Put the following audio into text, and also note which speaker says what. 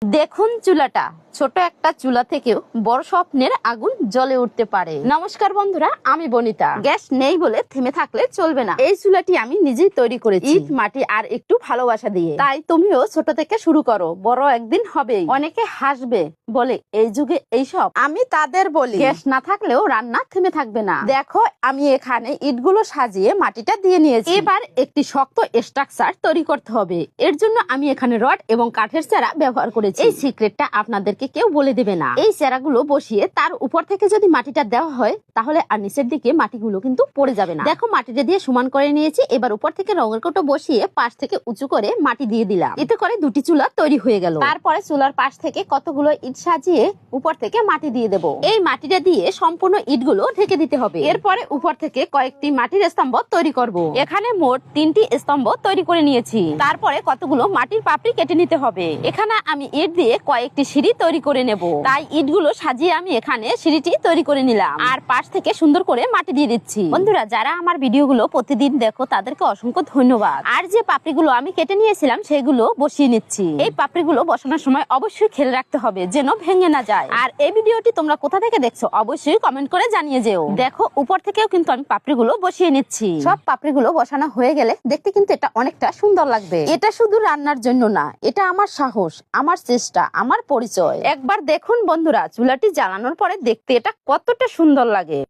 Speaker 1: দেখুন চুলাটা, ছোট একটা চুলা থেকেও বড় স্বপ্নের আগুন জ্বলে উঠতে পারে। নমস্কার বন্ধুরা, আমি বনিতা। গ্যাস নেই বলে থেমে থাকলে চলবে না। এই চুলাটি আমি নিজেই তৈরি করেছি, ইট মাটি আর একটু ভালোবাসা দিয়ে। তাই তুমিও ছোট থেকে শুরু করো, বড় একদিন হবে। অনেকে হাসবে, বলে এই যুগে এইসব। আমি তাদের বলি, গ্যাস না থাকলেও রান্না থেমে থাকবে না। দেখো, আমি এখানে ইটগুলো সাজিয়ে মাটিটা দিয়ে নিয়েছি। এবার একটি শক্ত স্ট্রাকচার তৈরি করতে হবে। এর জন্য আমি এখানে রড এবং কাঠের চারা ব্যবহার করেছি। এই সিক্রেটটা আপনাদেরকে কেউ বলে দেবে না। এই চারাগুলো বসিয়ে তার উপর থেকে যদি মাটিটা দেওয়া হয়, তাহলে আর নিচের দিকে মাটিগুলো কিন্তু পড়ে যাবে না। দেখো, মাটিটা দিয়ে সমান করে নিয়েছি। এবার উপর থেকে রঙের কৌটো বসিয়ে পাশ থেকে উঁচু করে মাটি দিয়ে দিলাম। এতে করে দুটি চুলা তৈরি হয়ে গেল। তারপরে চুলার পাশ থেকে কতগুলো ইট সাজিয়ে উপর থেকে মাটি দিয়ে দেব। এই মাটিটা দিয়ে সম্পূর্ণ ইটগুলো ঢেকে দিতে হবে। এরপরে উপর থেকে কয়েকটি মাটির স্তম্ভ তৈরি করব। এখানে মোট 3টি স্তম্ভ তৈরি করে নিয়েছি। তারপরে কতগুলো মাটির পাপড়ি কেটে নিতে হবে। এখানে আমি ইট দিয়ে কয়েকটি সিঁড়ি তৈরি করে নেব। তাই ইটগুলো সাজিয়ে আমি এখানে সিঁড়িটি তৈরি করে নিলাম। আর পাশ থেকে সুন্দর করে মাটি দিয়ে দিচ্ছি। বন্ধুরা, যারা আমার ভিডিওগুলো প্রতিদিন দেখো, তাদেরকে অসংখ্য ধন্যবাদ। আর যে পাপড়িগুলো আমি কেটে নিয়েছিলাম, সেগুলো বসিয়ে নিচ্ছি। এই পাপড়িগুলো বসানোর সময় অবশ্যই খেয়াল রাখতে হবে যেন ভেঙে না যায়। আর এই ভিডিওটি তোমরা কোথা থেকে দেখছো অবশ্যই কমেন্ট করে জানিয়ে যেও। দেখো, উপর থেকেও কিন্তু আমি পাপড়িগুলো বসিয়ে নিচ্ছি। সব পাপড়িগুলো বসানো হয়ে গেলে দেখতে কিন্তু এটা অনেকটা সুন্দর লাগবে। এটা শুধু রান্নার জন্য না, এটা আমার সাহস, আমার চেষ্টা, আমার পরিচয়। একবার দেখুন বন্ধুরা, চুলাটি জ্বালানোর পরে দেখতে এটা কতটা সুন্দর লাগে।